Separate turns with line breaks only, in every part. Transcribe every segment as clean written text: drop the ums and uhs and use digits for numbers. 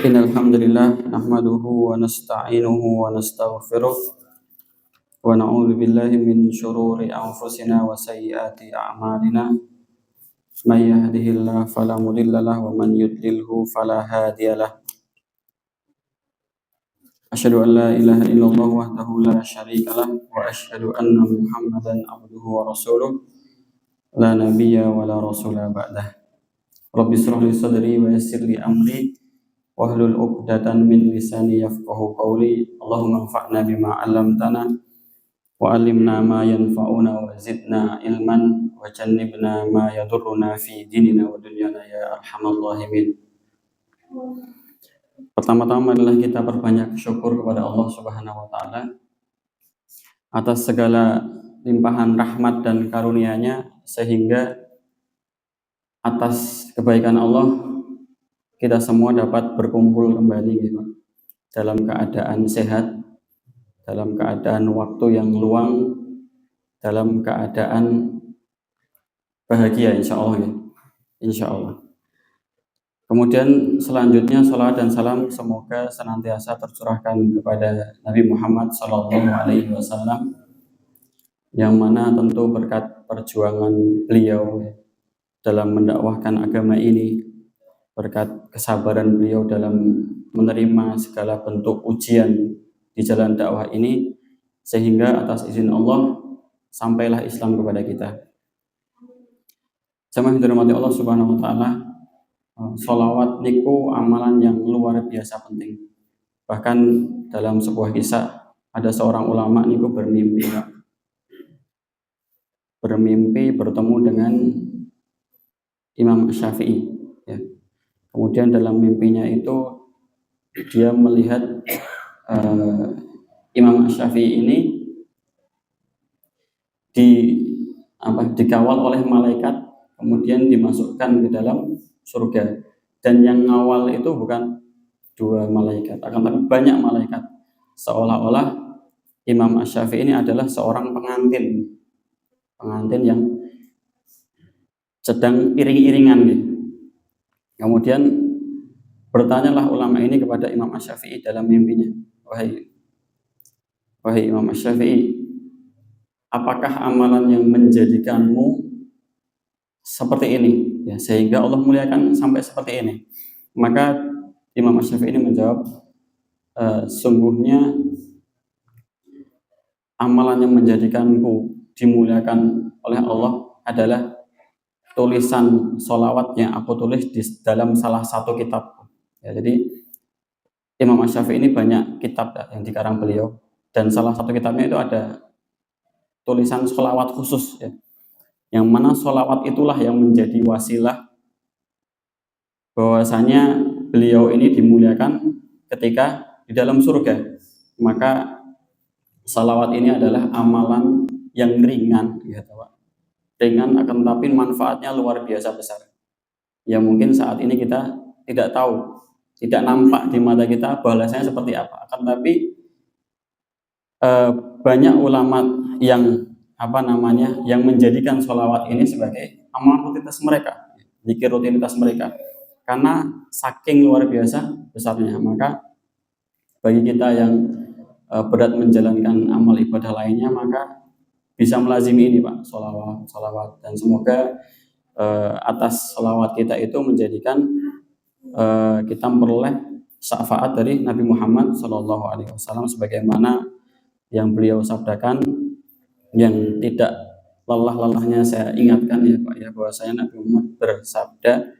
Innal hamdalillah nahmaduhu wa nasta'inuhu wa nastaghfiruh wa na'udzu billahi min shururi anfusina wa sayyiati a'malina. May yahdihillahu fala mudilla lahu wa man yudlilhu fala hadiyalah. Asyhadu an la ilaha illallah wahdahu la syarika lah wa asyhadu anna Muhammadan abduhu wa rasuluh la nabiyya wa la rasula ba'dah. Rabbi shrah li sadri wa yassir li amri wahlul 'uqdatam min lisani yafqahu qawli. Allahumma anfa'na bima 'allamtana wa 'allimna ma yanfa'una wa zidna ilman wa jannibna ma yadurruna fi dinina wa dunyana ya arhamar rahimin. Pertama-tama adalah kita berbanyak syukur kepada Allah Subhanahu wa taala atas segala limpahan rahmat dan karunia-Nya, sehingga atas kebaikan Allah kita semua dapat berkumpul kembali gitu, dalam keadaan sehat, dalam keadaan waktu yang luang, dalam keadaan bahagia insya Allah ya. Insya Allah. Kemudian selanjutnya salawat dan salam semoga senantiasa tercurahkan kepada Nabi Muhammad SAW, yang mana tentu berkat perjuangan beliau dalam mendakwahkan agama ini, berkat kesabaran beliau dalam menerima segala bentuk ujian di jalan dakwah ini, sehingga atas izin Allah sampailah Islam kepada kita. Jamaah yang dirahmati Allah Subhanahu wa taala, sholawat niku amalan yang luar biasa penting. Bahkan dalam sebuah kisah ada seorang ulama niku bermimpi bertemu dengan Imam Syafi'i ya. Kemudian dalam mimpinya itu dia melihat Imam Syafi'i ini dikawal oleh malaikat, kemudian dimasukkan ke dalam surga. Dan yang ngawal itu bukan dua malaikat, akan tapi banyak malaikat. Seolah-olah Imam Syafi'i ini adalah seorang pengantin yang sedang iring-iringan gitu. Kemudian bertanyalah ulama ini kepada Imam Syafi'i dalam mimpinya, wahai Imam Syafi'i, apakah amalan yang menjadikanmu seperti ini ya, sehingga Allah muliakan sampai seperti ini? Maka Imam Syafi'i ini menjawab, sungguhnya amalan yang menjadikanku dimuliakan oleh Allah adalah tulisan sholawat yang aku tulis di dalam salah satu kitab ya. Jadi Imam Syafi'i ini banyak kitab yang dikarang beliau, dan salah satu kitabnya itu ada tulisan sholawat khusus ya, yang mana sholawat itulah yang menjadi wasilah bahwasanya beliau ini dimuliakan ketika di dalam surga. Maka sholawat ini adalah amalan yang ringan ya, ringan akan tapi manfaatnya luar biasa besar, yang mungkin saat ini kita tidak tahu, tidak nampak di mata kita balasannya seperti apa. Akan tapi banyak ulama yang yang menjadikan sholawat ini sebagai amal rutinitas mereka, zikir rutinitas mereka, karena saking luar biasa besarnya. Maka bagi kita yang berat menjalankan amal ibadah lainnya, maka bisa melazimi ini Pak, sholawat. Dan semoga atas sholawat kita itu menjadikan kita memperoleh syafaat dari Nabi Muhammad SAW, sebagaimana yang beliau sabdakan, yang tidak lelah-lelahnya saya ingatkan ya Pak ya, bahwasanya Nabi Muhammad bersabda,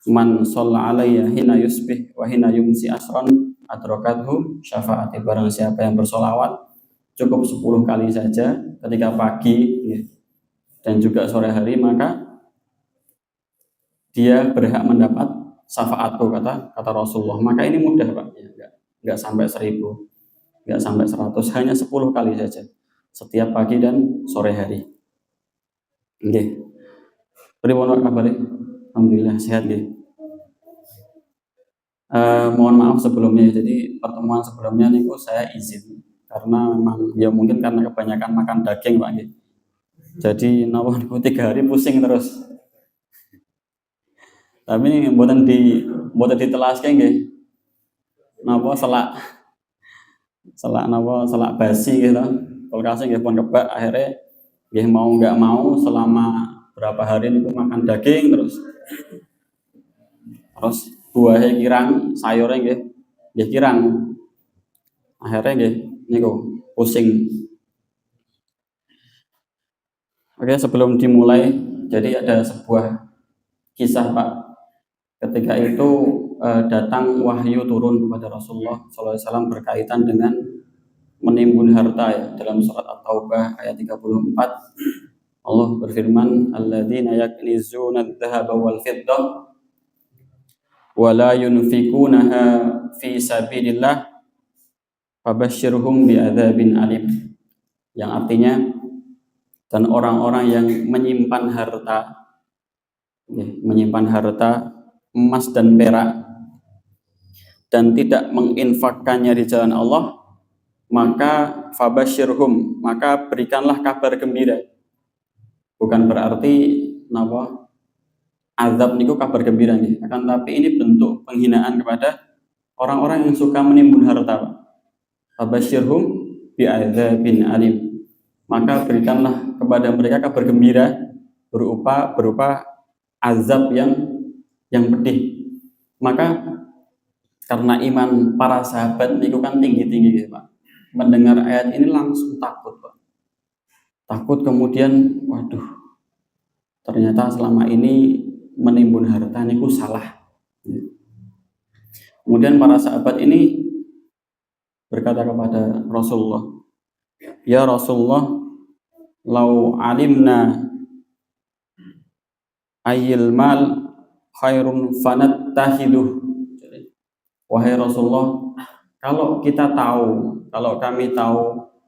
man shalla alayya hina yusbih wa hina yumsi asran adrakathu syafaati. Barang siapa yang bersolawat cukup 10 kali saja ketika pagi ya, dan juga sore hari, maka dia berhak mendapat syafaatku, kata Rasulullah. Maka ini mudah Pak ya, enggak sampai 1000, enggak sampai 100, hanya 10 kali saja setiap pagi dan sore hari. Nggih. Pripun kabar? Alhamdulillah sehat nggih. Mohon maaf sebelumnya, jadi pertemuan sebelumnya niku saya izin karena memang ya mungkin karena kebanyakan makan daging Pak nggih. Jadi nawon niku 3 hari pusing terus. Tapi mboten mboten ditelaske nggih napa selak basi gitu. Kulkasnya nggih pun kebak, akhirnya nggih mau nggak mau selama berapa hari niku makan daging terus buahnya kirang, sayurnya nggih kirang. Akhirnya nggih niku pusing. Oke, sebelum dimulai, jadi ada sebuah kisah Pak. Ketika itu datang wahyu turun kepada Rasulullah SAW berkaitan dengan menimbun harta ya. Dalam surat At-Taubah ayat 34 Allah berfirman, alladzina yaknizuna adz-dzahaba wal fiddah wa la yunfikunaha fi sabilillah fabashshirhum bi'adzabin alim. Yang artinya, dan orang-orang yang menyimpan harta emas dan perak dan tidak menginfakkannya di jalan Allah, maka fabashshirhum, maka berikanlah kabar gembira. Bukan berarti napa azab niku kabar gembira nih, akan tapi ini bentuk penghinaan kepada orang-orang yang suka menimbun harta. Fabashshirhum bi'adzabin alim, maka berikanlah kepada mereka kabar gembira berupa azab yang pedih. Maka karena iman para sahabat itu kan tinggi-tinggi gitu Pak, mendengar ayat ini langsung takut Pak. Takut, kemudian waduh, ternyata selama ini menimbun harta niku salah. Kemudian para sahabat ini berkata kepada Rasulullah, ya Rasulullah, lau alimna ayyil mal khairun fanattahiduh. Wahai Rasulullah, kalau kami tahu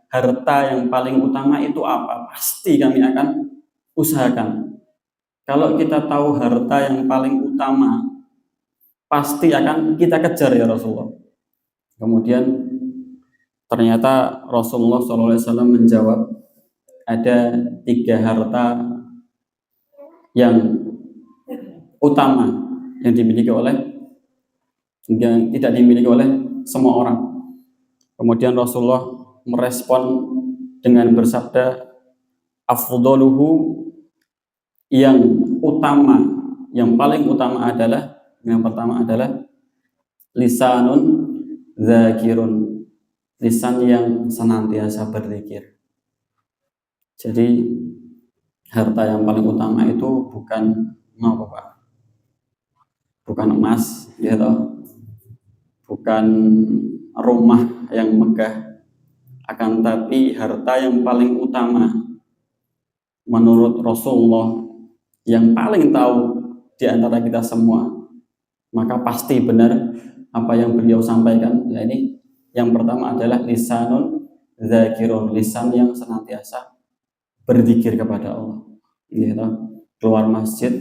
harta yang paling utama itu apa, pasti kami akan usahakan. Kalau kita tahu harta yang paling utama, pasti akan kita kejar ya Rasulullah. Kemudian ternyata Rasulullah SAW menjawab, ada 3 harta yang utama yang tidak dimiliki oleh semua orang. Kemudian Rasulullah merespon dengan bersabda, afdaluhu, yang paling utama adalah, yang pertama adalah lisanun dzakirun, lisan yang senantiasa berzikir. Jadi harta yang paling utama itu bukan apa Pak? Bukan emas, gitu. Bukan rumah yang megah, akan tapi harta yang paling utama menurut Rasulullah, yang paling tahu di antara kita semua, maka pasti benar apa yang beliau sampaikan. Ya, ini yang pertama adalah lisanun dzakirun, lisan yang senantiasa berzikir kepada Allah. Gitu. Keluar masjid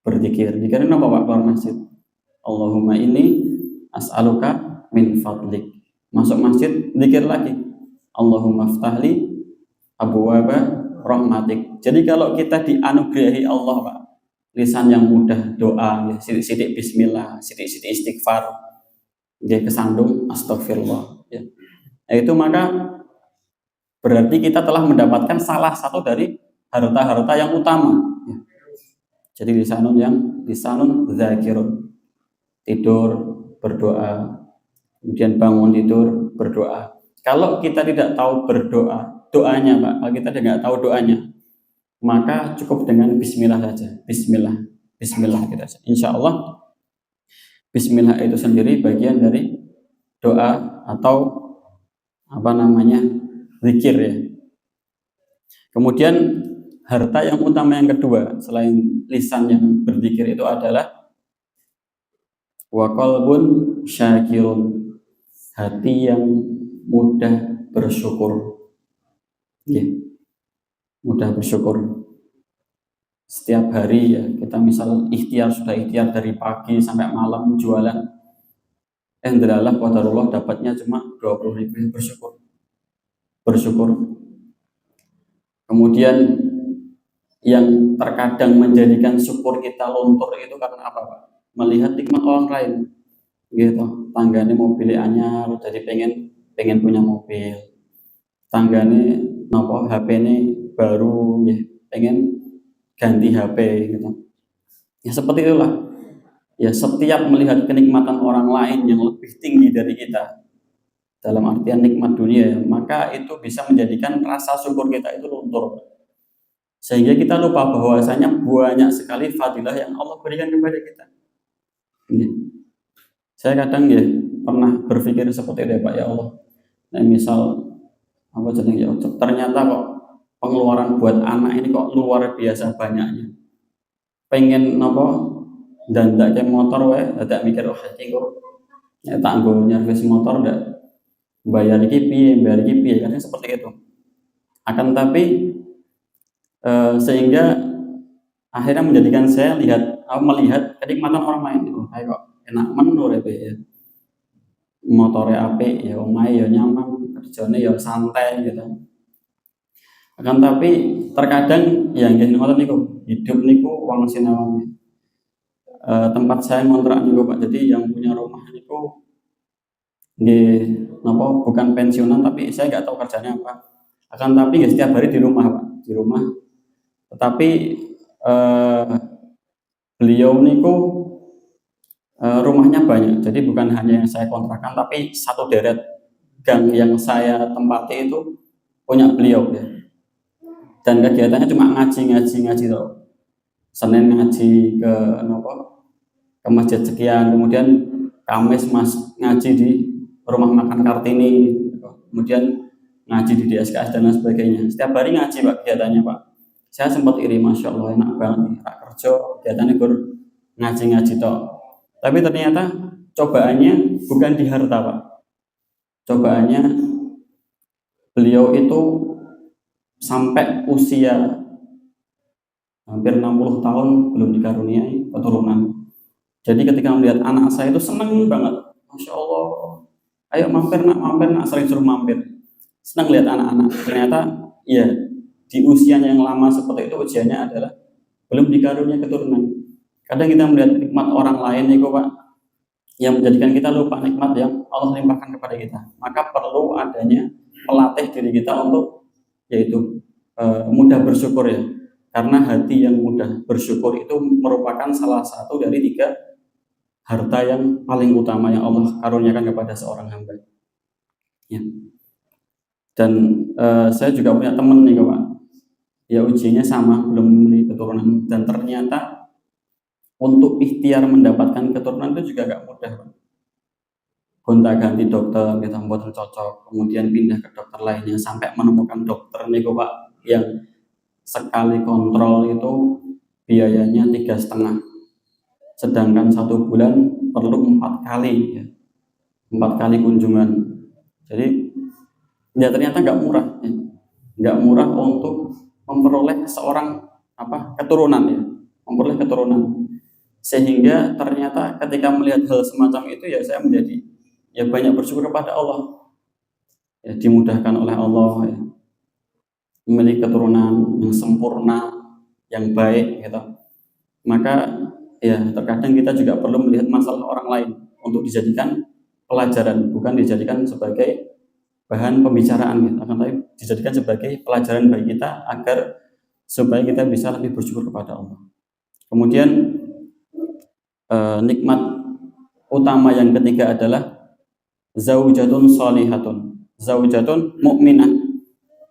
berzikir. Dikirain apa Pak keluar masjid? Allahumma inni as'aluka min fadlik. Masuk masjid zikir lagi, Allahumma ftahli abwaaba rahmatik. Jadi kalau kita dianugerahi Allah Pak, lisan yang mudah doa, sidik-sidik bismillah, sidik-sidik istighfar, dia kesandung astagfirullah ya. Itu maka berarti kita telah mendapatkan salah satu dari harta-harta yang utama ya. Jadi lisanun dzakirun, tidur berdoa, kemudian bangun tidur berdoa. Kalau kita tidak tahu doanya Pak, kalau kita tidak tahu doanya, maka cukup dengan bismillah saja. Bismillah kita saja. Insya Allah bismillah itu sendiri bagian dari doa atau zikir ya. Kemudian harta yang utama yang kedua selain lisan yang berzikir itu adalah wa qalbun syakirun, hati yang mudah bersyukur. Ya, mudah bersyukur. Setiap hari ya, kita misal sudah ikhtiar dari pagi sampai malam jualan, endralah qadarullah dapatnya cuma 20.000, bersyukur. Kemudian yang terkadang menjadikan syukur kita luntur itu karena apa Pak? melihat nikmat orang lain gitu. Tanggane mobil anyar jadi pengen punya mobil, tanggane nopo HP ini baru ya pengen ganti HP gitu. Ya seperti itulah. Ya setiap melihat kenikmatan orang lain yang lebih tinggi dari kita dalam artian nikmat dunia ya, maka itu bisa menjadikan rasa syukur kita itu luntur. Sehingga kita lupa bahwasanya banyak sekali fadilah yang Allah berikan kepada kita. Ini. Saya kadang ya pernah berpikir seperti itu ya Pak ya Allah. Nah, misal apa jeneng ya ternyata kok pengeluaran buat anak ini kok luar biasa banyaknya. Pengen apa dan tidak kayak motor wae, tidak mikir oh iki kok ya tak nggo nyervis motor ndak bayar iki piye kan seperti itu. Akan tapi sehingga akhirnya menjadikan saya melihat kenikmatan orang lain itu kayak kok enak menur ya motornya apik ya omahe ya nyaman kerjanya ya santai gitu. Akan tapi terkadang ya nggih ngoten niku hidup niku wong sinau tempat saya ngontrak niku Pak, jadi yang punya rumah niku nggih napa bukan pensiunan tapi saya nggak tahu kerjanya apa. Akan tapi ya setiap hari di rumah Pak, di rumah. Tetapi beliau niku rumahnya banyak, jadi bukan hanya yang saya kontrakan tapi satu deret gang yang saya tempati itu punya beliau ya. Dan kegiatannya cuma ngaji tuh. Senin ngaji ke ke masjid sekian, kemudian Kamis ngaji di rumah makan Kartini, kemudian ngaji di DSKS dan lain sebagainya. Setiap hari ngaji Pak kegiatannya Pak. Saya sempat iri, masya Allah enak banget nih, kerja kegiatannya ngaji toh. Tapi ternyata cobaannya bukan di harta Pak. Cobaannya beliau itu sampai usia hampir 60 tahun belum dikaruniai keturunan. Jadi ketika melihat anak saya itu seneng banget, masya Allah, ayo mampir nak, sering suruh mampir. Senang lihat anak-anak. Ternyata ya di usianya yang lama seperti itu ujiannya adalah belum dikaruniai keturunan. Kadang kita melihat nikmat orang lain nih Pak, yang menjadikan kita lupa nikmat yang Allah limpahkan kepada kita. Maka perlu adanya melatih diri kita untuk yaitu mudah bersyukur ya. Karena hati yang mudah bersyukur itu merupakan salah satu dari 3 harta yang paling utama yang Allah karuniakan kepada seorang hamba. Ya. Dan saya juga punya teman nih Pak. Ya ujiannya sama, belum memiliki keturunan, dan ternyata untuk ikhtiar mendapatkan keturunan itu juga gak mudah Pak. Gonta-ganti dokter, kita membuat cocok, kemudian pindah ke dokter lainnya sampai menemukan dokter nih Pak yang sekali kontrol itu biayanya 3,5, sedangkan 1 bulan perlu 4 kali ya. 4 kali kunjungan. Jadi ya ternyata nggak murah ya. Nggak murah untuk memperoleh seorang keturunan ya, memperoleh keturunan. Sehingga ternyata ketika melihat hal semacam itu ya saya menjadi ya banyak bersyukur kepada Allah ya, dimudahkan oleh Allah ya, memiliki keturunan yang sempurna, yang baik gitu. Maka ya terkadang kita juga perlu melihat masalah orang lain untuk dijadikan pelajaran, bukan dijadikan sebagai bahan pembicaraan gitu, akan tapi dijadikan sebagai pelajaran bagi kita agar supaya kita bisa lebih bersyukur kepada Allah. Kemudian nikmat utama yang ketiga adalah zaujatun sholihatun, zaujatun mukminah,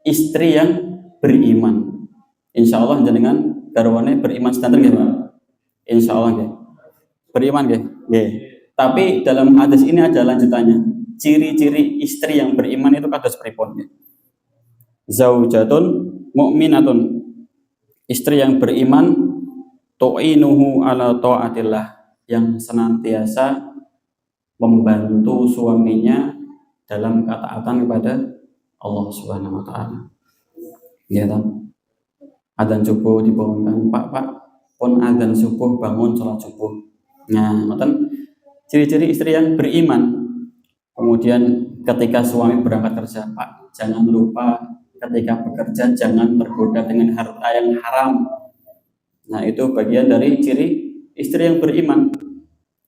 istri yang beriman. Insya Allah jenengan garwane beriman standar nggih Pak? Insya Allah nggih. Beriman nggih? Nggih. Tapi dalam hadis ini ada lanjutannya. Ciri-ciri istri yang beriman itu kados pripun nggih? Zaujatun mukminatun, istri yang beriman, tu'inuhu ala taatillah, yang senantiasa membantu suaminya dalam ketaatan kepada Allah Subhanahu wa taala. Ya kan? Adzan subuh dibangunkan, Pak, pun adzan subuh bangun sholat subuh. Nah, ngoten ciri-ciri istri yang beriman. Kemudian ketika suami berangkat kerja, Pak, jangan lupa ketika bekerja jangan tergoda dengan harta yang haram. Nah, itu bagian dari ciri istri yang beriman.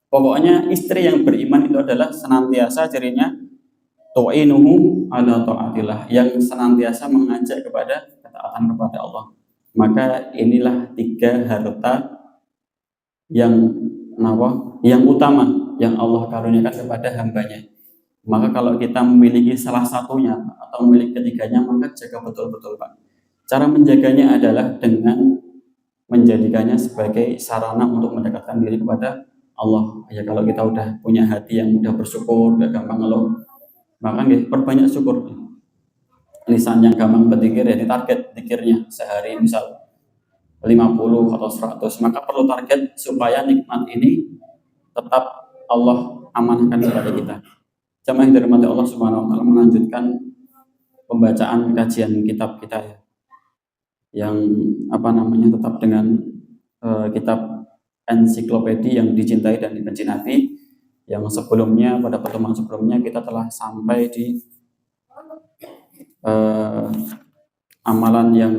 Pokoknya istri yang beriman itu adalah senantiasa cirinya tu'inuhu ala ta'atillah, yang senantiasa mengajak kepada ketaatan kepada Allah. Maka inilah 3 harta yang yang utama yang Allah karuniakan kepada hambanya. Maka kalau kita memiliki salah satunya atau memiliki ketiganya, maka jaga betul-betul, Pak. Cara menjaganya adalah dengan menjadikannya sebagai sarana untuk mendekatkan diri kepada Allah. Ya kalau kita udah punya hati yang mudah bersyukur, gak gampang ngeluh, maka perbanyak syukur. Lisan yang gampang berzikir ya ditarget zikirnya sehari misal 50 atau 100, maka perlu target supaya nikmat ini tetap Allah amanahkan kepada kita. Jamaah yang dirahmati Allah Subhanahu wa taala, melanjutkan pembacaan kajian kitab kita ya. Yang tetap dengan kitab ensiklopedia yang dicintai dan dibenci Nabi. Yang sebelumnya, pada pertemuan sebelumnya kita telah sampai di amalan yang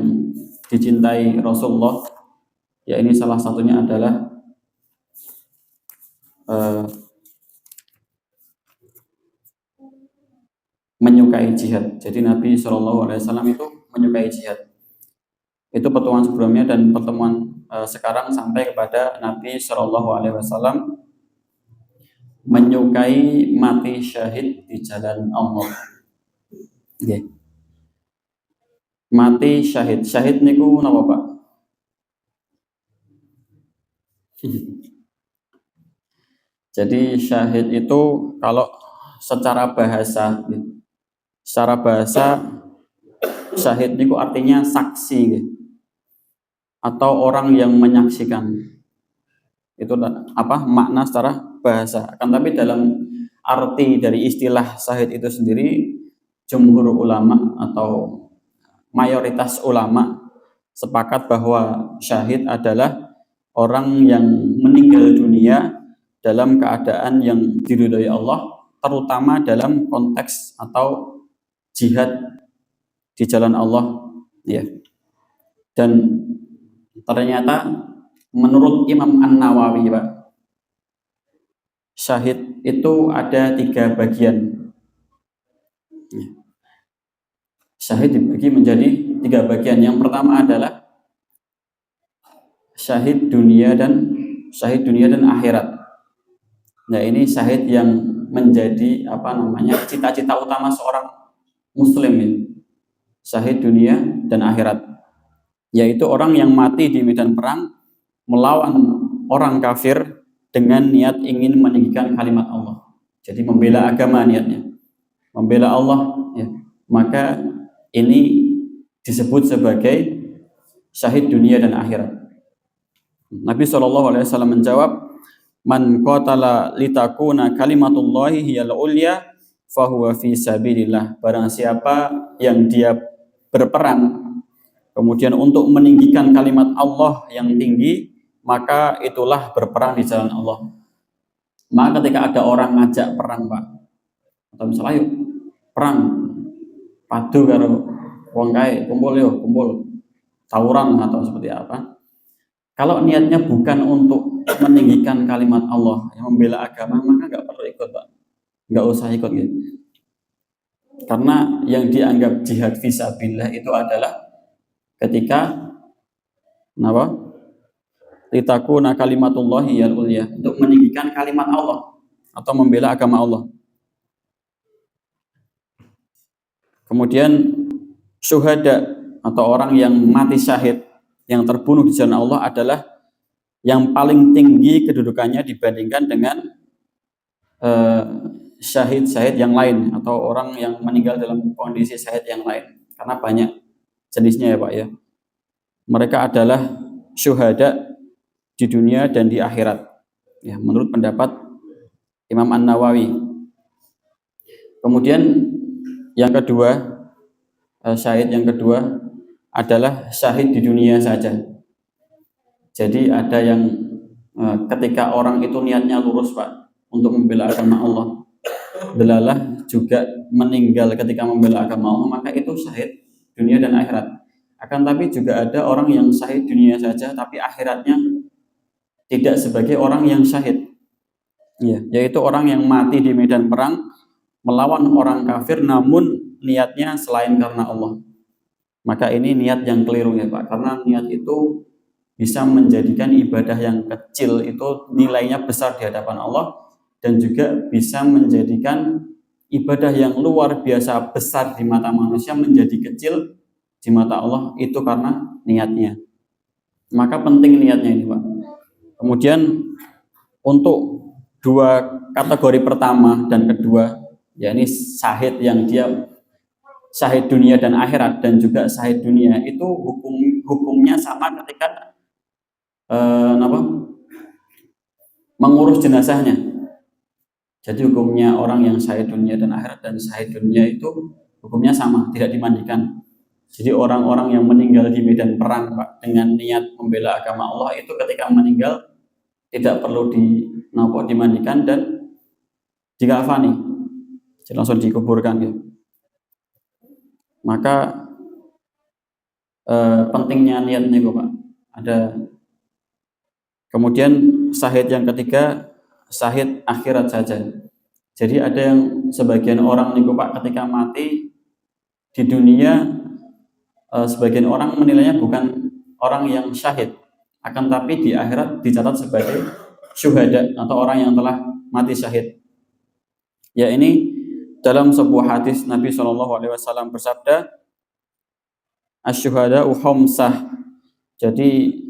dicintai Rasulullah, ya ini salah satunya adalah menyukai jihad. Jadi Nabi SAW itu menyukai jihad. Itu pertemuan sebelumnya, dan pertemuan sekarang sampai kepada Nabi SAW menyukai mati syahid di jalan Allah. Okay. Mati syahid. Syahid niku napa, Pak? Jadi syahid itu kalau secara bahasa syahid niku artinya saksi atau orang yang menyaksikan. Itu makna secara bahasa. Akan tapi dalam arti dari istilah syahid itu sendiri, jumhur ulama atau mayoritas ulama sepakat bahwa syahid adalah orang yang meninggal dunia dalam keadaan yang diridhoi Allah, terutama dalam konteks atau jihad di jalan Allah, ya. Dan ternyata menurut Imam An-Nawawi, Pak, syahid itu ada 3 bagian. Syahid dibagi menjadi 3 bagian. Yang pertama adalah syahid dunia dan akhirat. Nah, ini syahid yang menjadi cita-cita utama seorang muslim ini. Syahid dunia dan akhirat, yaitu orang yang mati di medan perang melawan orang kafir dengan niat ingin meninggikan kalimat Allah. Jadi membela agama niatnya, membela Allah, ya. Maka ini disebut sebagai syahid dunia dan akhirat. Nabi SAW menjawab, man qatala litakuna kalimatullahi hiyal ulya fahuwa fi sabilillah. Barang siapa yang dia berperang kemudian untuk meninggikan kalimat Allah yang tinggi, maka itulah berperang di jalan Allah. Maka ketika ada orang ngajak perang, Pak, atau misalnya yuk perang padu karo wong kae, kumpul tawuran atau seperti apa, kalau niatnya bukan untuk meninggikan kalimat Allah, yang membela agama, maka nggak perlu ikut, Pak. Nggak usah ikut gitu. Karena yang dianggap jihad fisabilillah itu adalah ketika litakuna kalimatullahi yal ulya, untuk meninggikan kalimat Allah atau membela agama Allah. Kemudian syuhada atau orang yang mati syahid, yang terbunuh di jalan Allah, adalah yang paling tinggi kedudukannya dibandingkan dengan syahid-syahid yang lain atau orang yang meninggal dalam kondisi syahid yang lain, karena banyak jenisnya ya, Pak, ya. Mereka adalah syuhada di dunia dan di akhirat, ya, menurut pendapat Imam An-Nawawi. Kemudian yang kedua, syahid yang kedua adalah syahid di dunia saja. Jadi ada yang ketika orang itu niatnya lurus, Pak, untuk membela agama Allah, delalah juga meninggal ketika membela agama Allah, maka itu syahid dunia dan akhirat. Akan tapi juga ada orang yang syahid dunia saja tapi akhiratnya tidak sebagai orang yang syahid. Ya, yaitu orang yang mati di medan perang melawan orang kafir namun niatnya selain karena Allah. Maka ini niat yang keliru ya Pak, karena niat itu bisa menjadikan ibadah yang kecil itu nilainya besar di hadapan Allah, dan juga bisa menjadikan ibadah yang luar biasa besar di mata manusia menjadi kecil di mata Allah, itu karena niatnya. Maka penting niatnya ini Pak. Kemudian untuk dua kategori pertama dan kedua, yakni syahid yang dia syahid dunia dan akhirat dan juga syahid dunia, itu hukumnya sama ketika mengurus jenazahnya. Jadi hukumnya orang yang syahid dunia dan akhirat dan syahid dunia itu hukumnya sama, tidak dimandikan. Jadi orang-orang yang meninggal di medan perang Pak, dengan niat membela agama Allah, itu ketika meninggal tidak perlu dimandikan dan dikafani, jadi langsung dikuburkan gitu. Maka pentingnya niatnya kok Pak. Ada. Kemudian syahid yang ketiga, syahid akhirat saja. Jadi ada yang sebagian orang nih Pak, ketika mati di dunia, sebagian orang menilainya bukan orang yang syahid, akan tapi di akhirat dicatat sebagai syuhada atau orang yang telah mati syahid. Ya, ini dalam sebuah hadis Nabi SAW bersabda, asyuhada'u khamsah. Jadi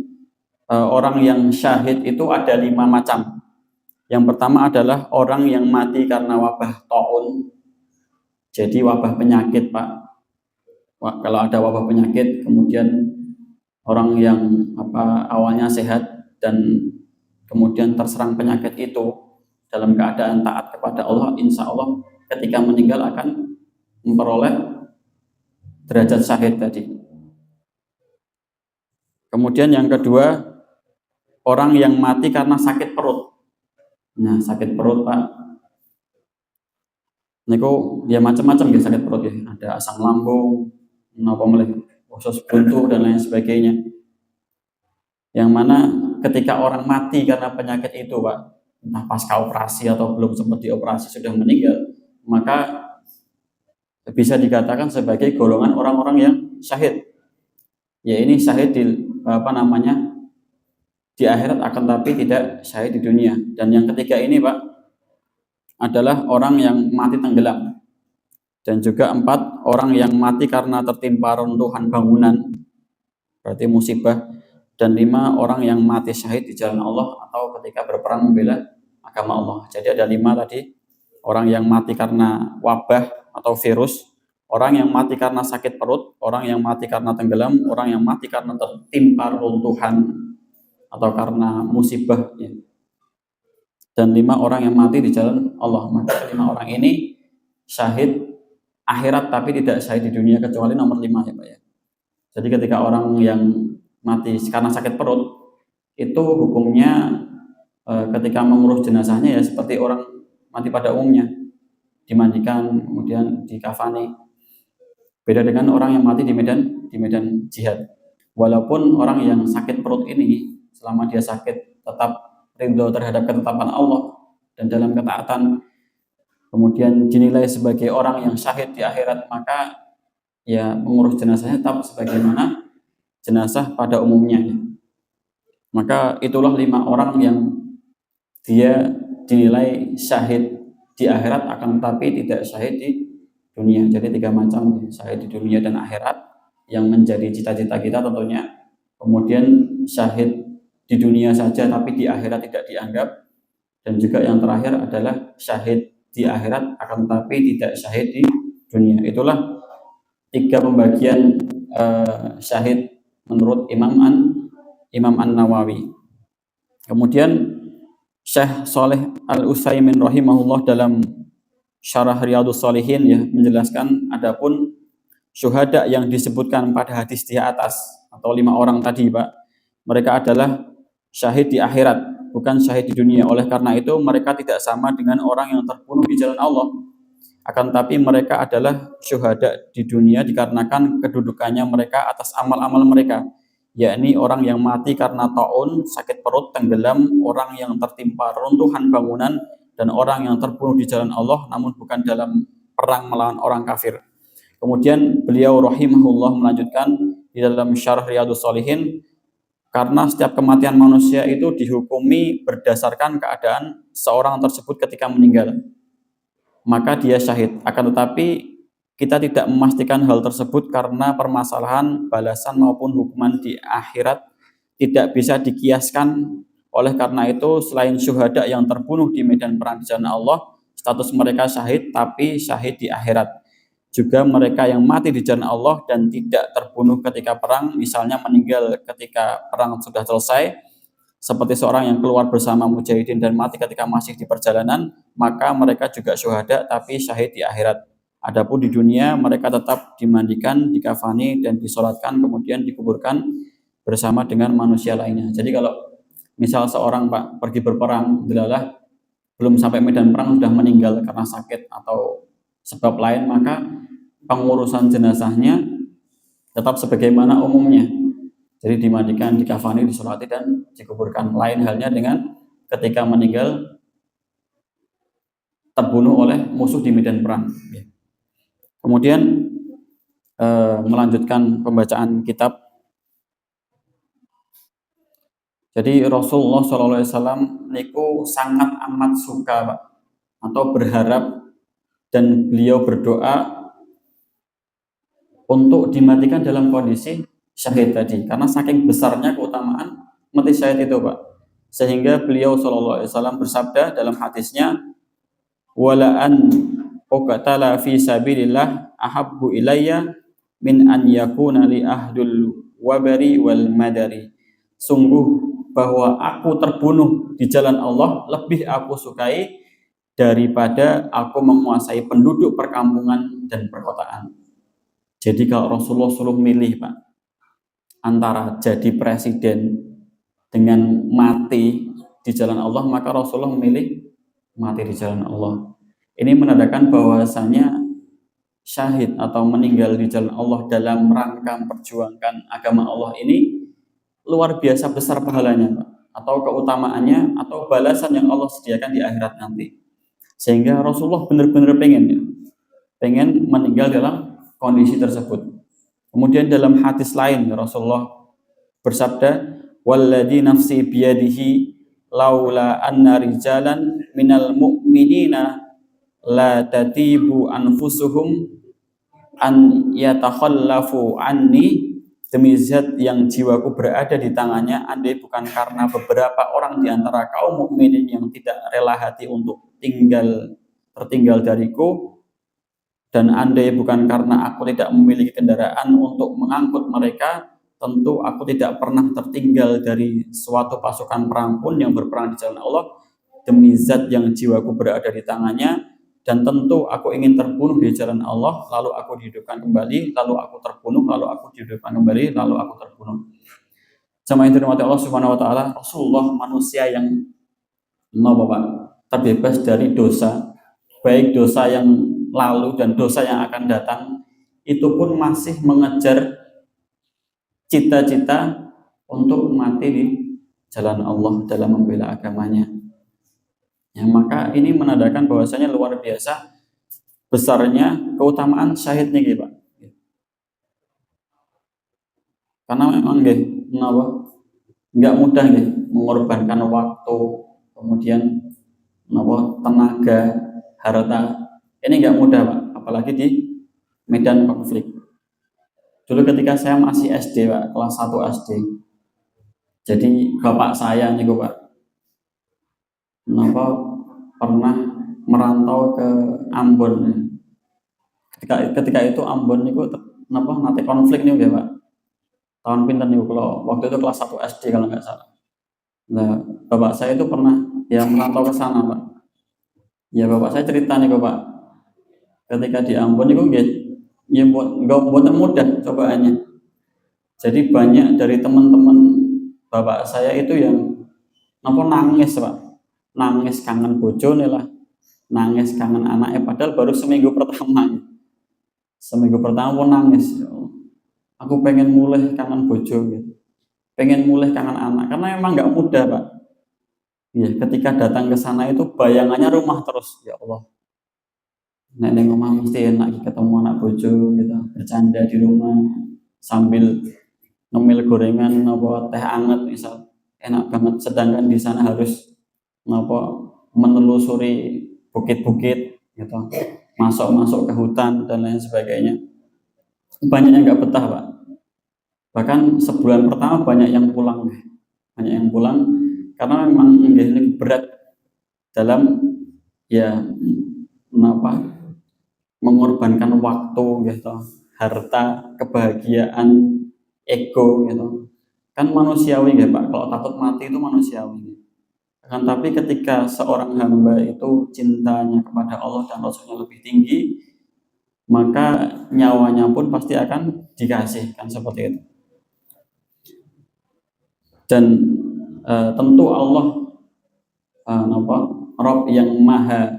orang yang syahid itu ada 5 macam. Yang pertama adalah orang yang mati karena wabah taun. Jadi wabah penyakit Pak. Kalau ada wabah penyakit, kemudian orang yang awalnya sehat dan kemudian terserang penyakit itu dalam keadaan taat kepada Allah, insya Allah ketika meninggal akan memperoleh derajat syahid tadi. Kemudian yang kedua, orang yang mati karena sakit perut. Nah, sakit perut Pak, niku ya macam-macam ya sakit perut ya. Ada asam lambung, usus buntu dan lain sebagainya. Yang mana ketika orang mati karena penyakit itu Pak, entah pasca operasi atau belum sempat dioperasi sudah meninggal, maka bisa dikatakan sebagai golongan orang-orang yang syahid. Ya, ini syahid di akhirat akan tapi tidak syahid di dunia. Dan yang ketiga ini Pak adalah orang yang mati tenggelam. Dan juga 4, orang yang mati karena tertimpa runtuhan bangunan, berarti musibah. Dan 5, orang yang mati syahid di jalan Allah atau ketika berperang membela agama Allah. Jadi ada 5 tadi, orang yang mati karena wabah atau virus, orang yang mati karena sakit perut, orang yang mati karena tenggelam, orang yang mati karena tertimpa runtuhan atau karena musibah ya. Dan 5 orang yang mati di jalan Allah. Maka 5 orang ini syahid akhirat tapi tidak syahid di dunia, kecuali nomor 5 ya Pak ya. Jadi ketika orang yang mati karena sakit perut, itu hukumnya ketika mengurus jenazahnya ya seperti orang mati pada umumnya, dimandikan kemudian dikafani. Beda dengan orang yang mati di medan jihad. Walaupun orang yang sakit perut ini selama dia sakit tetap ridho terhadap ketetapan Allah dan dalam ketaatan, kemudian dinilai sebagai orang yang syahid di akhirat, maka ya mengurus jenazahnya tetap sebagaimana jenazah pada umumnya. Maka itulah 5 orang yang dia dinilai syahid di akhirat akan tetapi tidak syahid di dunia. Jadi 3 macam, syahid di dunia dan akhirat yang menjadi cita-cita kita tentunya. Kemudian syahid di dunia saja tapi di akhirat tidak dianggap. Dan juga yang terakhir adalah syahid di akhirat akan tetapi tidak syahid di dunia. Itulah 3 pembagian syahid menurut Imam An-Nawawi. Kemudian Syekh Saleh Al-Utsaimin rahimahullah dalam Syarah Riyadhus Shalihin ya menjelaskan adapun syuhada yang disebutkan pada hadis di atas atau 5 orang tadi Pak, mereka adalah syahid di akhirat, bukan syahid di dunia. Oleh karena itu mereka tidak sama dengan orang yang terbunuh di jalan Allah. Akan tapi mereka adalah syuhada di dunia dikarenakan kedudukannya mereka atas amal-amal mereka, yakni orang yang mati karena taun, sakit perut, tenggelam, orang yang tertimpa runtuhan bangunan, dan orang yang terbunuh di jalan Allah namun bukan dalam perang melawan orang kafir. Kemudian beliau rahimahullah melanjutkan di dalam Syarah Riyadhus Shalihin, karena setiap kematian manusia itu dihukumi berdasarkan keadaan seorang tersebut ketika meninggal, maka dia syahid. Akan tetapi kita tidak memastikan hal tersebut karena permasalahan balasan maupun hukuman di akhirat tidak bisa dikiaskan. Oleh karena itu, selain syuhada yang terbunuh di medan perang di jalan Allah, status mereka syahid tapi syahid di akhirat. Juga mereka yang mati di jalan Allah dan tidak terbunuh ketika perang, misalnya meninggal ketika perang sudah selesai, seperti seorang yang keluar bersama mujahidin dan mati ketika masih di perjalanan, maka mereka juga syuhada tapi syahid di akhirat. Adapun di dunia mereka tetap dimandikan, dikafani dan disolatkan, kemudian dikuburkan bersama dengan manusia lainnya. Jadi kalau misal seorang Pak pergi berperang, delalah belum sampai medan perang sudah meninggal karena sakit atau sebab lain, maka pengurusan jenazahnya tetap sebagaimana umumnya. Jadi dimandikan, dikafani, disolati dan dikuburkan. Lain halnya dengan ketika meninggal terbunuh oleh musuh di medan perang. Kemudian melanjutkan pembacaan kitab. Jadi Rasulullah SAW niku sangat amat suka, Pak, atau berharap dan beliau berdoa untuk dimatikan dalam kondisi syahid tadi, karena saking besarnya keutamaan mati syahid itu, Pak. Sehingga beliau SAW bersabda dalam hadisnya, wala an uqtala fi sabilillah ahabbu ilayya min an yakuna li ahdul wabari wal madari. Sungguh bahwa aku terbunuh di jalan Allah lebih aku sukai daripada aku menguasai penduduk perkampungan dan perkotaan. Jadi kalau Rasulullah suruh milih, Pak, antara jadi presiden dengan mati di jalan Allah, maka Rasulullah memilih mati di jalan Allah. Ini menandakan bahwasanya syahid atau meninggal di jalan Allah dalam rangka memperjuangkan agama Allah ini luar biasa besar pahalanya, Pak, atau keutamaannya atau balasan yang Allah sediakan di akhirat nanti. Sehingga Rasulullah benar-benar pengen meninggal dalam kondisi tersebut. Kemudian dalam hadis lain Rasulullah bersabda, walladzi nafsi biyadihi laula anna rijalan minal mu'minina la tatibu anfusuhum an yatakhallafu anni, demi zat yang jiwaku berada di tangannya, andai bukan karena beberapa orang di antara kaum mukminin yang tidak rela hati untuk tertinggal dariku, dan andai bukan karena aku tidak memiliki kendaraan untuk mengangkut mereka, tentu aku tidak pernah tertinggal dari suatu pasukan perang pun yang berperang di jalan Allah, demi zat yang jiwaku berada di tangannya. Dan tentu aku ingin terbunuh di jalan Allah, lalu aku dihidupkan kembali, lalu aku terbunuh, lalu aku dihidupkan kembali, lalu aku terbunuh. Jamaah yang dirahmati Allah Subhanahu wa taala, Rasulullah manusia yang terbebas dari dosa, baik dosa yang lalu dan dosa yang akan datang, itu pun masih mengejar cita-cita untuk mati di jalan Allah dalam membela agamanya. Ya, maka ini menandakan bahwasanya luar biasa besarnya keutamaan syahid nih, Pak. Karena memang nggak mudah mengorbankan waktu, kemudian tenaga, harta. Ini nggak mudah, Pak, apalagi di medan konflik. Dulu ketika saya masih SD, Pak, kelas 1 SD. Jadi bapak saya nih, Pak, pernah merantau ke Ambon. Ketika itu Ambon niku nanti konflik nih, Pak. Tahun pinten niku, kalau waktu itu kelas 1 SD kalau nggak salah. Nah, bapak saya itu pernah merantau ke sana, Pak. Ya, bapak saya cerita nih, Pak. Ketika di Ambon niku nggak mudah cobaannya. Jadi banyak dari teman-teman bapak saya itu yang nangis, Pak. Nangis kangen bojone lah, nangis kangen anaknya, padahal baru seminggu pertama pun nangis. Aku pengen mulai kangen bojo, pengen mulai kangen anak, karena emang nggak mudah, Pak. Ya, ketika datang ke sana itu bayangannya rumah terus. Ya Allah, nek ning rumah mesti enak ketemu anak bojo gitu, bercanda di rumah sambil ngemil gorengan apa teh anget misal. Enak banget, sedangkan di sana harus apa menelusuri bukit-bukit gitu. Masuk-masuk ke hutan dan lain sebagainya. Banyak yang nggak betah, Pak. Bahkan sebulan pertama banyak yang pulang. Banyak yang pulang karena memang ini berat dalam ya kenapa mengorbankan waktu gitu, harta, kebahagiaan, ego gitu. Kan manusiawi ya Pak, kalau takut mati itu manusiawi. Kan tapi ketika seorang hamba itu cintanya kepada Allah dan Rasulnya lebih tinggi, maka nyawanya pun pasti akan dikasih kan seperti itu. Dan tentu Allah Rob yang maha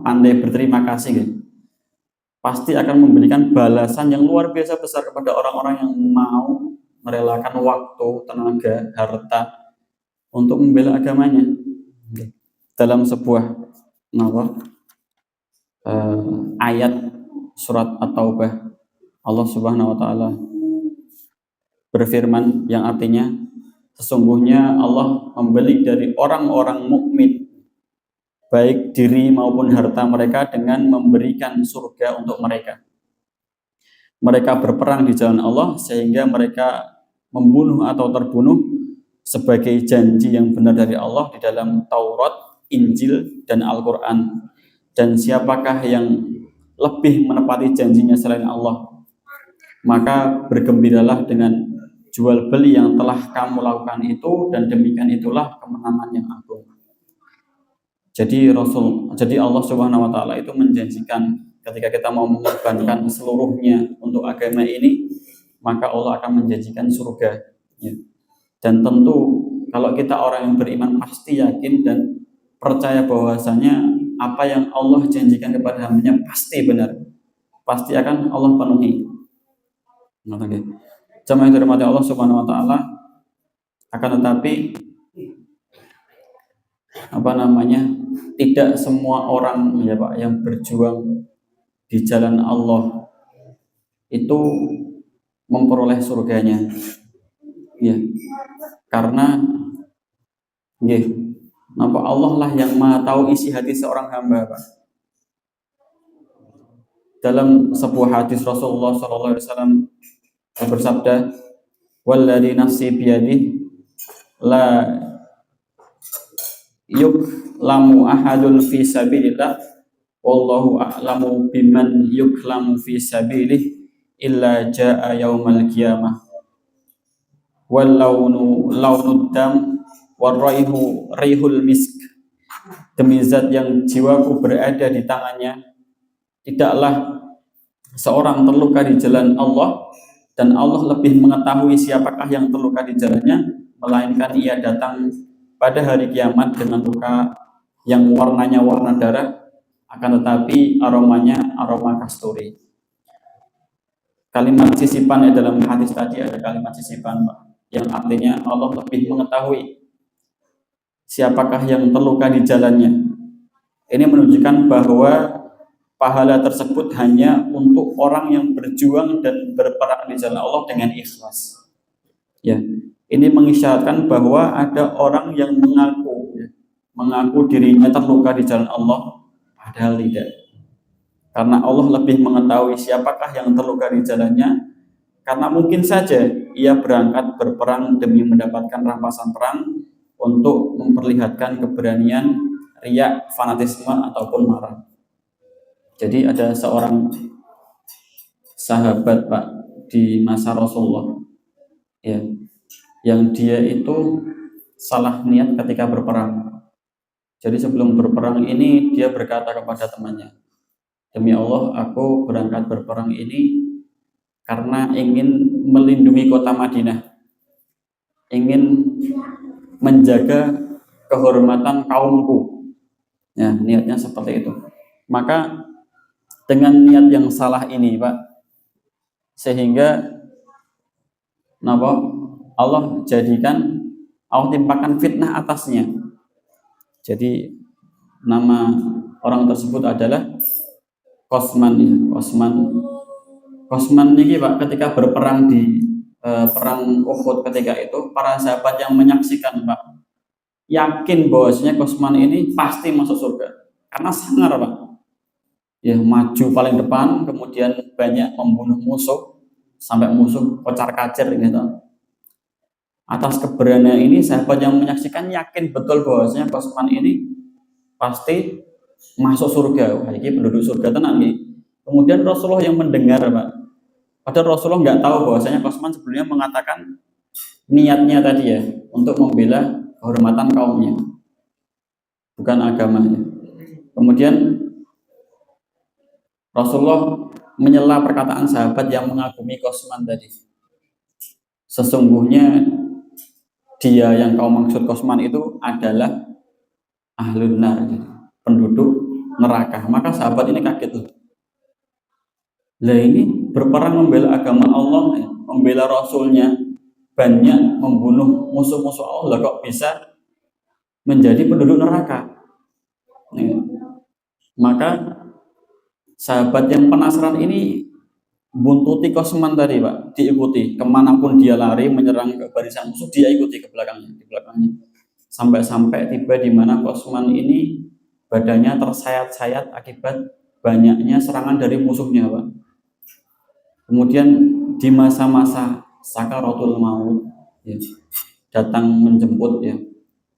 pandai berterima kasih gitu. Pasti akan memberikan balasan yang luar biasa besar kepada orang-orang yang mau merelakan waktu, tenaga, harta untuk membela agamanya. Dalam sebuah ayat surat At-Taubah, Allah Subhanahu wa taala berfirman yang artinya sesungguhnya Allah membeli dari orang-orang mukmin baik diri maupun harta mereka dengan memberikan surga untuk mereka. Mereka berperang di jalan Allah sehingga mereka membunuh atau terbunuh sebagai janji yang benar dari Allah di dalam Taurat, Injil, dan Al-Quran. Dan siapakah yang lebih menepati janjinya selain Allah? Maka bergembiralah dengan jual beli yang telah kamu lakukan itu, dan demikian itulah kemenangan yang agung. Jadi Allah Subhanahu wa taala itu menjanjikan ketika kita mau mengorbankan seluruhnya untuk agama ini, maka Allah akan menjanjikan surga. Ya. Dan tentu kalau kita orang yang beriman pasti yakin dan percaya bahwasanya apa yang Allah janjikan kepada hambanya pasti benar, pasti akan Allah penuhi. Jamaah yang dirahmati Allah Subhanahu wa taala, akan tetapi tidak semua orang ya Pak yang berjuang di jalan Allah itu memperoleh surganya. Ya. Karena Allah lah yang Maha tahu isi hati seorang hamba, Pak. Dalam sebuah hadis Rasulullah SAW bersabda, "Walladzi nafsi biyadihi la yuklamu ahadun fi sabilillah wallahu a'lamu biman yuklamu fi sabilihi illa jaa yaumal qiyamah wal launud dam waraihu rihul misk." Demi zat yang jiwaku berada di tangannya, tidaklah seorang terluka di jalan Allah dan Allah lebih mengetahui siapakah yang terluka di jalannya, melainkan ia datang pada hari kiamat dengan luka yang warnanya warna darah, akan tetapi aromanya aroma kasturi. Kalimat sisipan dalam hadis tadi ada kalimat sisipan, Pak, yang artinya Allah lebih mengetahui siapakah yang terluka di jalannya. Ini menunjukkan bahwa pahala tersebut hanya untuk orang yang berjuang dan berperang di jalan Allah dengan ikhlas. Ya, ini mengisyaratkan bahwa ada orang yang mengaku dirinya terluka di jalan Allah, padahal tidak. Karena Allah lebih mengetahui siapakah yang terluka di jalannya, karena mungkin saja ia berangkat berperang demi mendapatkan rampasan perang untuk memperlihatkan keberanian, riya, fanatisme, ataupun marah. Jadi ada seorang sahabat Pak di masa Rasulullah, ya, yang dia itu salah niat ketika berperang. Jadi sebelum berperang ini dia berkata kepada temannya, "Demi Allah, aku berangkat berperang ini karena ingin melindungi kota Madinah, ingin menjaga kehormatan kaumku." Ya, niatnya seperti itu. Maka dengan niat yang salah ini, Pak, sehingga Allah jadikan Allah timpakan fitnah atasnya. Jadi nama orang tersebut adalah Qasman ya. Qasman ini Pak, ketika berperang di perang Uhud ketika itu, para sahabat yang menyaksikan Pak, yakin bahwasanya Qasman ini pasti masuk surga karena sangar Pak. Ya, maju paling depan, kemudian banyak membunuh musuh sampai musuh kocar-kacir gitu. Atas keberanian ini, sahabat yang menyaksikan yakin betul bahwasanya Qasman ini pasti masuk surga. Wah, ini penduduk surga tenang nih. Kemudian Rasulullah yang mendengar Pak. Padahal Rasulullah nggak tahu bahwasanya Qasman sebelumnya mengatakan niatnya tadi ya untuk membela kehormatan kaumnya, bukan agamanya. Kemudian Rasulullah menyela perkataan sahabat yang mengagumi Qasman tadi. Sesungguhnya dia yang kau maksud Qasman itu adalah ahlun nar, penduduk neraka. Maka sahabat ini kaget loh. Lah ini berperang membela agama Allah, membela Rasulnya, banyak membunuh musuh-musuh Allah, kok bisa menjadi penduduk neraka? Maka sahabat yang penasaran ini buntuti Qasman tadi Pak, diikuti kemanapun dia lari menyerang ke barisan musuh, dia ikuti ke belakangnya, di belakangnya, sampai-sampai tiba di mana Qasman ini badannya tersayat-sayat akibat banyaknya serangan dari musuhnya Pak. Kemudian di masa-masa sakaratul maut ya, datang menjemput ya,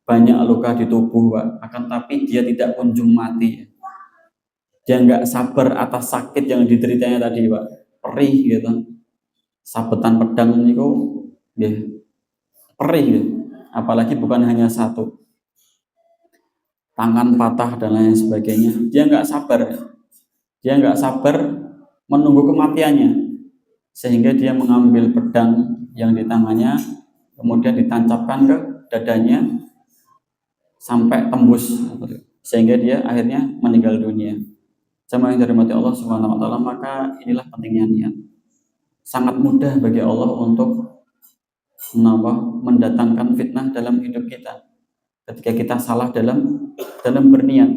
banyak luka di tubuh Pak, akan tapi dia tidak kunjung mati ya. Dia nggak sabar atas sakit yang dideritanya tadi Pak, perih gitu, sabetan pedang itu ya, perih gitu. Apalagi bukan hanya satu, tangan patah dan lain sebagainya. Dia nggak sabar menunggu kematiannya, sehingga dia mengambil pedang yang di tangannya, kemudian ditancapkan ke dadanya sampai tembus, sehingga dia akhirnya meninggal dunia. Jamaah yang dirahmati Allah Subhanahu wa taala, maka inilah pentingnya niat. Sangat mudah bagi Allah untuk mendatangkan fitnah dalam hidup kita. Ketika kita salah dalam berniat,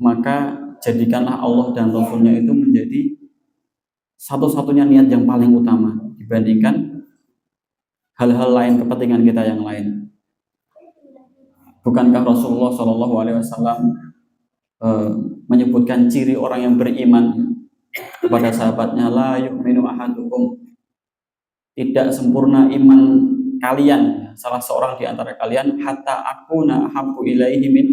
maka jadikanlah Allah dan Rasulnya itu menjadi satu-satunya niat yang paling utama dibandingkan hal-hal lain, kepentingan kita yang lain. Bukankah Rasulullah Shallallahu Alaihi Wasallam menyebutkan ciri orang yang beriman kepada sahabatnya, la yu'minu ahadukum, tidak sempurna iman kalian, salah seorang di antara kalian, hatta akuna habbu ilaihi min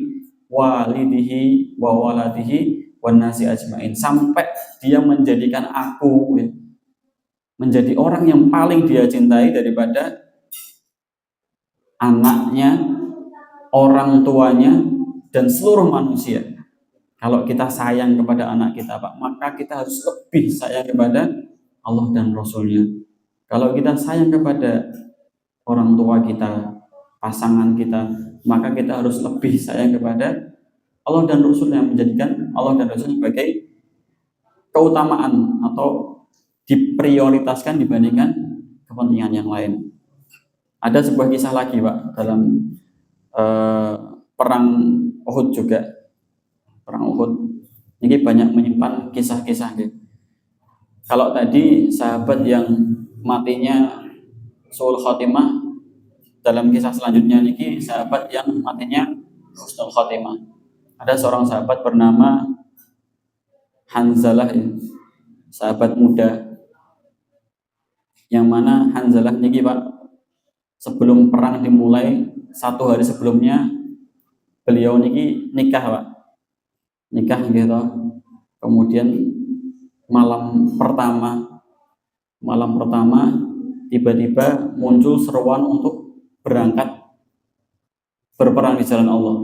walidihi wa waladihi wan nasi ajmain, sampai dia menjadikan aku menjadi orang yang paling dia cintai daripada anaknya, orang tuanya, dan seluruh manusia. Kalau kita sayang kepada anak kita Pak, maka kita harus lebih sayang kepada Allah dan Rasulnya. Kalau kita sayang kepada orang tua kita, pasangan kita, maka kita harus lebih sayang kepada Allah dan Rasulnya, menjadikan Allah dan Rasul sebagai keutamaan atau diprioritaskan dibandingkan kepentingan yang lain. Ada sebuah kisah lagi Pak dalam perang Uhud juga. Perang Uhud ini banyak menyimpan kisah-kisah gitu. Kalau tadi sahabat yang matinya suul khotimah, dalam kisah selanjutnya ini sahabat yang matinya husnul khotimah. Ada seorang sahabat bernama Hanzalah ya, sahabat muda, yang mana Hanzalah ini Pak, sebelum perang dimulai, satu hari sebelumnya beliau ini nikah Pak, nikah gitu. Kemudian malam pertama tiba-tiba muncul seruan untuk berangkat berperang di jalan Allah.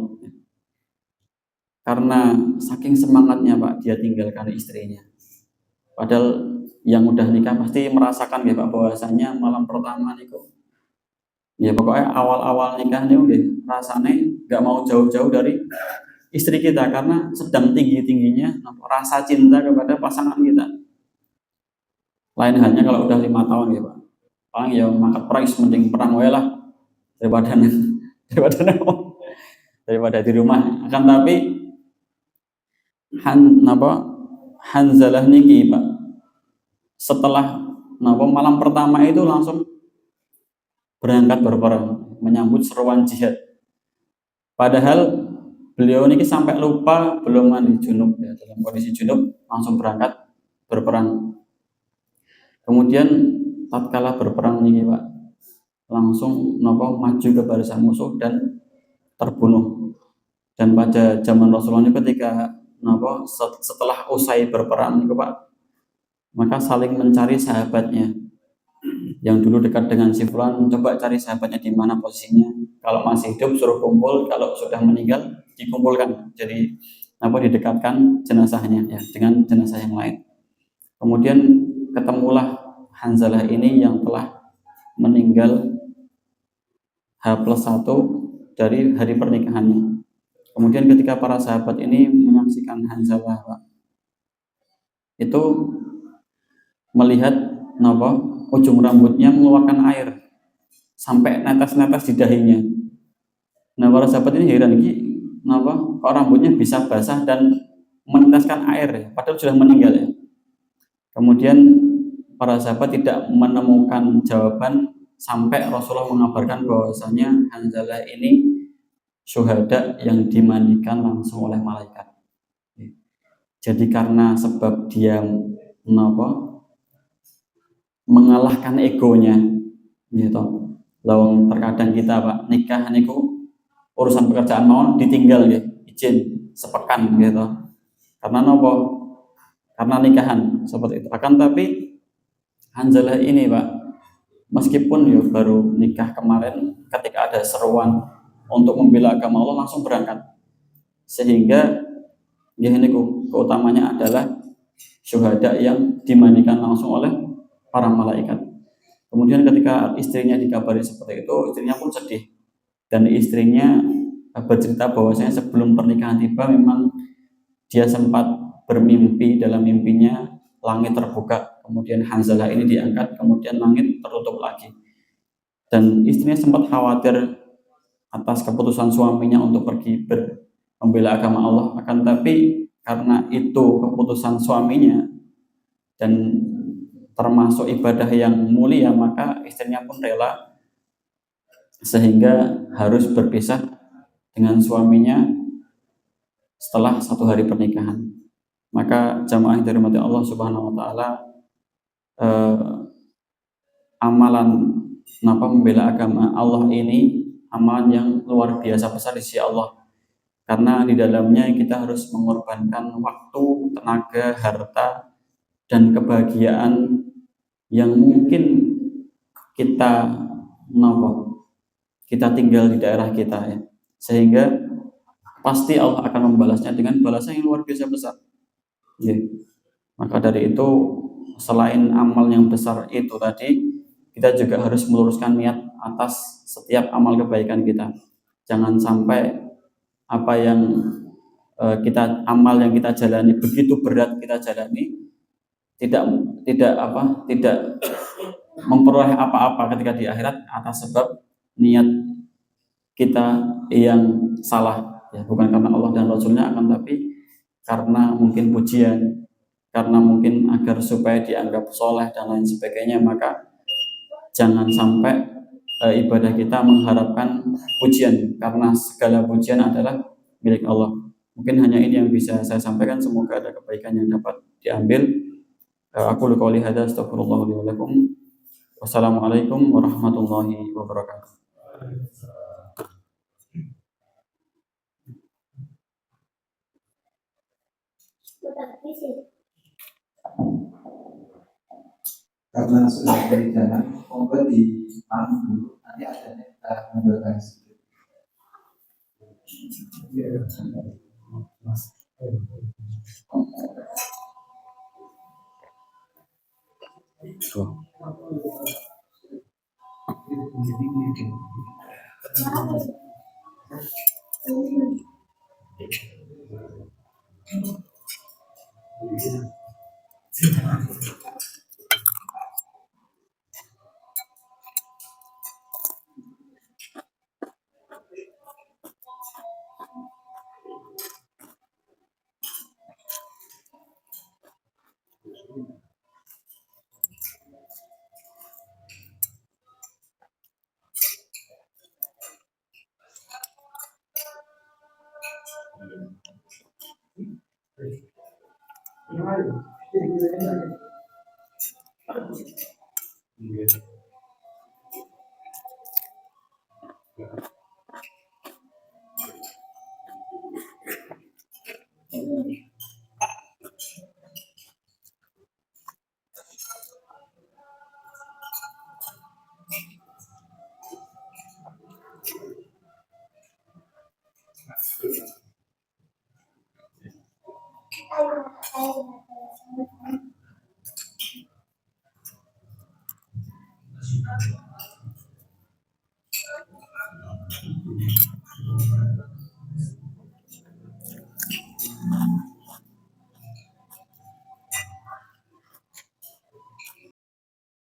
Karena saking semangatnya Pak, dia tinggalkan istrinya. Padahal yang udah nikah pasti merasakan ya Pak, bahwasanya malam pertama itu ya pokoknya awal-awal nikah ini udah rasanya nggak mau jauh-jauh dari istri kita, karena sedang tinggi-tingginya rasa cinta kepada pasangan kita. Lain halnya kalau udah 5 tahun ya Pak, paling ya mangkat perang mending perang wae lah daripada daripada daripada di rumah. Akan tapi Hanzalah niki Pak, setelah malam pertama itu langsung berangkat berperang menyambut seruan jihad. Padahal beliau ini sampai lupa belum mandi junub ya, dalam kondisi junub langsung berangkat berperang. Kemudian tatkala berperang ini Pak, langsung maju ke barisan musuh dan terbunuh. Dan pada zaman Rasulullah ini ketika setelah usai berperang itu Pak, maka saling mencari sahabatnya yang dulu dekat dengan si Fulan, coba cari sahabatnya di mana posisinya. Kalau masih hidup suruh kumpul, kalau sudah meninggal dikumpulkan. Jadi didekatkan jenazahnya ya dengan jenazah yang lain. Kemudian ketemulah Hanzalah ini yang telah meninggal H+1 dari hari pernikahannya. Kemudian ketika para sahabat ini menyaksikan Hanzalah itu melihat ujung rambutnya mengeluarkan air sampai netes-netes di dahinya. Nah, para sahabat ini heran, kok rambutnya bisa basah dan meneteskan air ya, padahal sudah meninggal ya. Kemudian para sahabat tidak menemukan jawaban sampai Rasulullah mengabarkan bahwasanya Hanzalah ini syuhada yang dimandikan langsung oleh malaikat. Jadi karena sebab dia mengalahkan egonya gitu. Lawang terkadang kita Pak nikah niku urusan pekerjaan mau ditinggal ya, izin sepekan gitu. Karena karena nikahan seperti itu. Akan tapi Hanzalah ini Pak, meskipun ya baru nikah kemarin, ketika ada seruan untuk membela agama Allah langsung berangkat. Sehingga ya ini keutamanya adalah syuhada yang dimandikan langsung oleh para malaikat. Kemudian ketika istrinya dikabari seperti itu, istrinya pun sedih. Dan istrinya bercerita bahwasanya sebelum pernikahan tiba memang dia sempat bermimpi, dalam mimpinya langit terbuka, kemudian Hanzalah ini diangkat, kemudian langit tertutup lagi. Dan istrinya sempat khawatir atas keputusan suaminya untuk pergi membela agama Allah. Akan tapi karena itu keputusan suaminya dan termasuk ibadah yang mulia, maka istrinya pun rela sehingga harus berpisah dengan suaminya setelah 1 hari pernikahan. Maka jamaah yang dirahmati Allah Subhanahu wa taala, amalan membela agama Allah ini amalan yang luar biasa besar di sisi Allah. Karena di dalamnya kita harus mengorbankan waktu, tenaga, harta, dan kebahagiaan yang mungkin kita tinggal di daerah kita ya. Sehingga pasti Allah akan membalasnya dengan balasan yang luar biasa besar. Ya. Maka dari itu selain amal yang besar itu tadi, kita juga harus meluruskan niat atas setiap amal kebaikan kita. Jangan sampai apa yang amal yang kita jalani begitu berat kita jalani tidak memperoleh apa-apa ketika di akhirat atas sebab niat kita yang salah ya, bukan karena Allah dan Rasulnya, akan tapi karena mungkin pujian, karena mungkin agar supaya dianggap soleh dan lain sebagainya. Maka jangan sampai ibadah kita mengharapkan pujian, karena segala pujian adalah milik Allah. Mungkin hanya ini yang bisa saya sampaikan, semoga ada kebaikan yang dapat diambil. Aku qouli hadza, astagfirullah li wa lakum. Wassalamualaikum warahmatullahi wabarakatuh.
Karena sudah dari jalan, monggo di panggung dulu, nanti ada kita mendoakan sedikit.